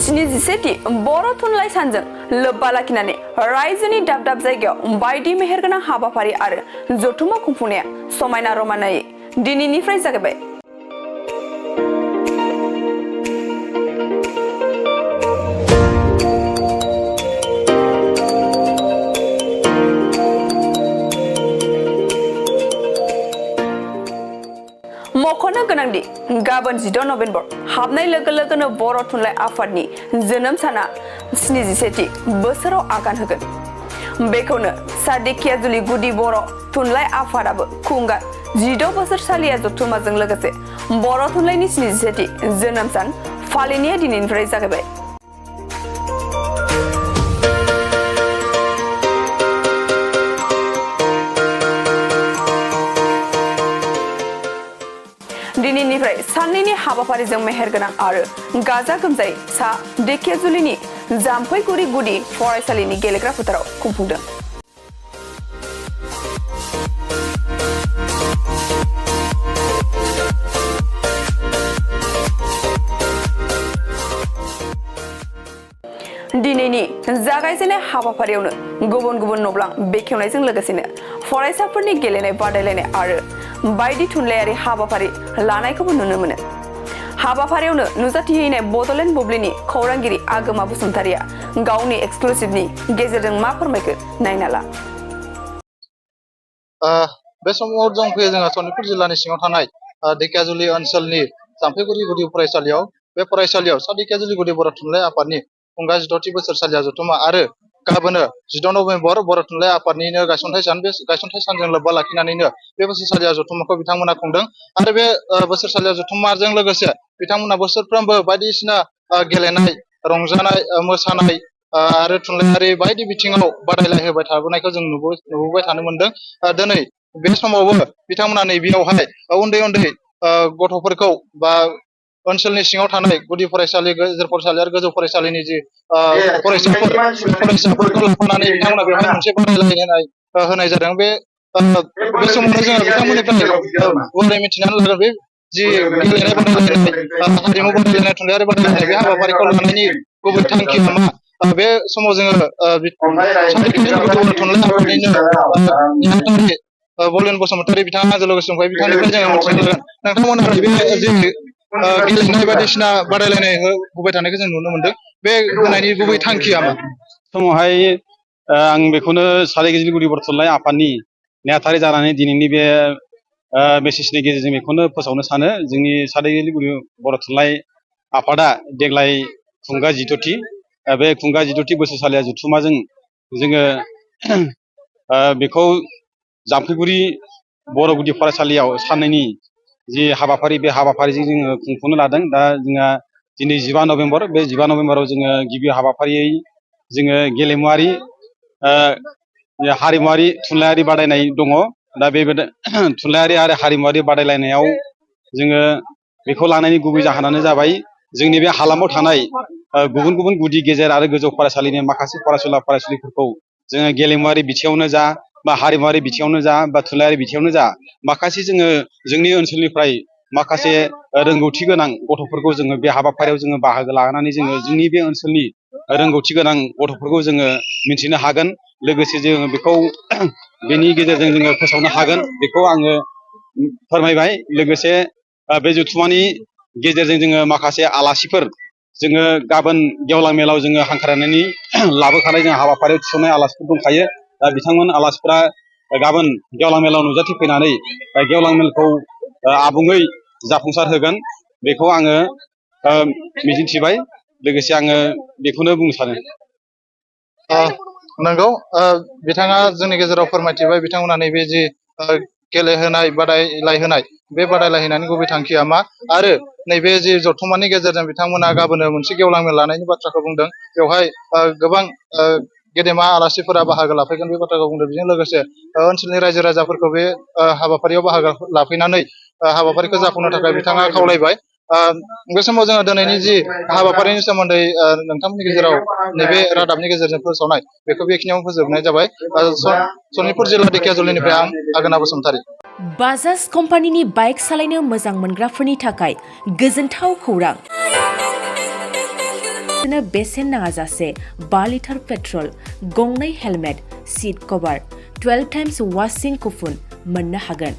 स्निजिसेथि बर' थुनलाइ सानजों लोब्बा लाखिनानै रायजोनि दाब दाब जायगायाव बायदि मेहेरगोनां हाबाफारि आरो जथुम्मा खुंफुंनाया समायना रमायनायै दिनैनिफ्राय जागायबाय। मख'नो गोनांदि गाबोन 16 नभेम्बर हाबनाय लोगो लोगोनो बर' थुनलाइ आफादनि जोनोम साना 77थि बोसोराव आगान होगोन। बेखौनो सा धेकियाजुलि गुदि बर' थुनलाइ आफादाबो खुंगा 16 बोसोरसालिया जथुम्माजों लोगोसे बर' थुनलाइनि 77थि जोनोम सान फालिनाया दिनैनिफ्राय जागायबाय। दिनैनिफ्राय साननैनि हाबाफारिजों मेहेरगोनां आरो गाजा गोमजायै सा धेकियाजुलिनि जाम्फैगुरि गुदि फरायसालिनि गेलेग्रा फोथाराव खुंफुंदों। दिनैनि जागायजेननाय हाबाफारियावनो गुबुन गुबुन नब्लां बेखेवनायजों लोगोसेनो फरायसाफोरनि गेलेनाय बादायलायनाय आरो बायदि थुनलाइयारि हाबाफारि लानायखौबो नुनो मोनो। हाबाफारियावनो नुजाथिहैनाय बड'लेण्ड बुब्लिनि खौरांगिरि आगोमा बसुमतारिया गावनि एक्सक्लुसिभनि गेजेरजों मा फोरमायखो नायना ला। बे समाव जों फैयो जोंहा सनितपुर जिल्लानि सिङाव थानाय धेकियाजुलि ओनसोलनि जाम्फैगुरि गुदि फरायसालियाव। बे फरायसालियाव सा धेकियाजुलि गुदि बर' थुनलाइ आफादनि खुंगा 16थि बोसोरसालिया जथुम्मा आरो गाबोनो 16 नभेम्बर बर' थुनलाइ आफादनिनो गायसनथाइ सान। बे गायसनथाइ सानजों लोब्बा लाखिनानैनो बे बोसोरसालिया जथुम्माखौ बिथांमोना खुंदों आरो बे बोसोरसालिया जथुम्माजों लोगोसे बिथांमोना बोसोरफ्रोमबो बायदिसिना गेलेनाय, रंजानाय, मोसानाय आरो थुनलाइयारि बायदि बिथिङाव बादायलाय होबाय थाबोनायखौ जों नुबोबाय थानो मोनदों। दिनै बे समावबो बिथांमोना नैबेयावहाय उन्दै उन्दै गथ'फोरखौ बा ओनसोलनि सिङाव थानाय गुदि फरायसालि, गेजेर फरायसालि आरो गोजौ फरायसालिनि जि फरायसाफोरखौ लाफानानै बिथांमोना बेवहाय मोनसे बादायलायनाय होनाय जादों। बे समावनो जोङो बिथांमोननिफ्राय गुवारै मिथिनानै लागोन बे जि गेलेनाय बादायलायनाय, हारिमु बादायलायनाय, थुनलाइयारि बादायलायनाय बे हाबाफारिखौ लानायनि गुबै थांखिया मा। बे समाव जोङो थुनलाइ आफादनिनो नेहाथारि बलेन बसुमतारि बिथाङा आंजों लोगोसे दंफायो। बिथांनिफ्राय जोङो मिथिनो लागोन नोंथांमोना बे जि गेलेनाय बायदिसिना बादायलायनाय होबाय थानायखौ जों नुनो मोनदों। बे होनायनि गुबै थांखिया मा? समावहाय आं बेखौनो सा धेकियाजुलि गुदि बर' थुनलाइ आफादनि नेहाथारि जानानै दिनैनि बे मेसेजनि गेजेरजों बेखौनो फोसावनो सानो। जोंनि सा धेकियाजुलि गुदि बर' थुनलाइ आफादा देग्लाय खुंगा 16थि बे खुंगा 16थि बोसोरसालिया जथुम्माजों जोङो बेखौ जाम्फैगुरि बर' गुदि फरायसालियाव साननैनि जि हाबाफारि, बे हाबाफारिजों जोङो खुंफुंनो लादों। दा जोंहा दिनै 15 नभेम्बर, बे 15 नभेम्बराव जोङो गिबि हाबाफारियै जोङो गेलेमुवारि, हारिमुवारि, थुनलाइयारि बादायनाय दङ। दा बे थुनलाइयारि आरो हारिमुवारि बादायलायनायाव जोङो बेखौ लानायनि गुबै जाहोनानो जाबाय जोंनि बे हालामाव थानाय गुबुन गुबुन गुदि, गेजेर आरो गोजौ फरायसालिनि माखासे फरायसुला फरायसुलिफोरखौ जोङो गेलेमुवारि बिथिङावनो जा बा हारिमुवारि बिथिङावनो जा बा थुनलाइयारि बिथिङावनो जा माखासे जोङो जोंनि ओनसोलनिफ्राय माखासे रोंगौथि गोनां गथ'फोरखौ जोङो बे हाबाफारियाव जोङो बाहागो लानानै जोङो जोंनि बे ओनसोलनि रोंगौथि गोनां गथ'फोरखौ जोङो मिन्थिनो हागोन। लोगोसे जोङो बेखौ बेनि गेजेरजों जोङो फोसावनो हागोन, बेखौ आङो फोरमायबाय। लोगोसे बे जथुम्मानि गेजेरजों जोङो माखासे आलासिफोर जोङो गाबोन गेवलां मेलाव जोङो हांख्रायनानै लाबोखानाय जों हाबाफारियाव थिसननाय आलासिफोर दंखायो। दा बिथांमोन आलासिफोरा गाबोन गेवलां मेलाव नुजाथिफैनानै गेवलां मेलखौ आबुङै जाफुंसार होगोन, बेखौ आङो मिजिंथिबाय। लोगोसे आङो बेखौनो बुंनो सानो। नंगौ, बिथाङा जोंनि गेजेराव फोरमायथिबाय बिथांमोना नैबे जि गेलेहोनाय, बादायलायहोनाय, बे बादायलायहोनायनि गुबै थांखिया मा आरो नैबे जि जथुम्मानि गेजेरजों बिथांमोना गाबोनो मोनसे गेवलां मेल लानायनि बाथ्राखौ बुंदों। बेवहाय गोबां गेदेमा आलासिफोरा बाहागो लाफैगोन बे बाथ्राखौ बुंदों। बेजों लोगोसे ओनसोलनि रायजो राजाफोरखौ बे हाबाफारियाव बाहागो लाफैनानै हाबाफारिखौ जाफुंनो थाखाय बिथाङा खावलायबाय। बे समाव जोङो दिनैनि जि हाबाफारिनि सोमोन्दै नोंथांमोननि गेजेराव नैबे रादाबनि गेजेरजों फोसावनाय, बेखौ बेखिनियाव फोजोबनाय जाबाय। सनितपुर जिल्ला धेकियाजुलिनिफ्राय आं आगोना बसुमतारि। बाजाज कम्पानिनि बाइक सालायनो मोजां मोनग्राफोरनि थाखाय गोजोनथाव खौरां। बिदिनो बेसेन नाङाजासे 5 लिटार पेट्रल, गंनै हेलमेट, सीट कभार, 12 टाइम्स वाशिं कुपन मोननो हागोन।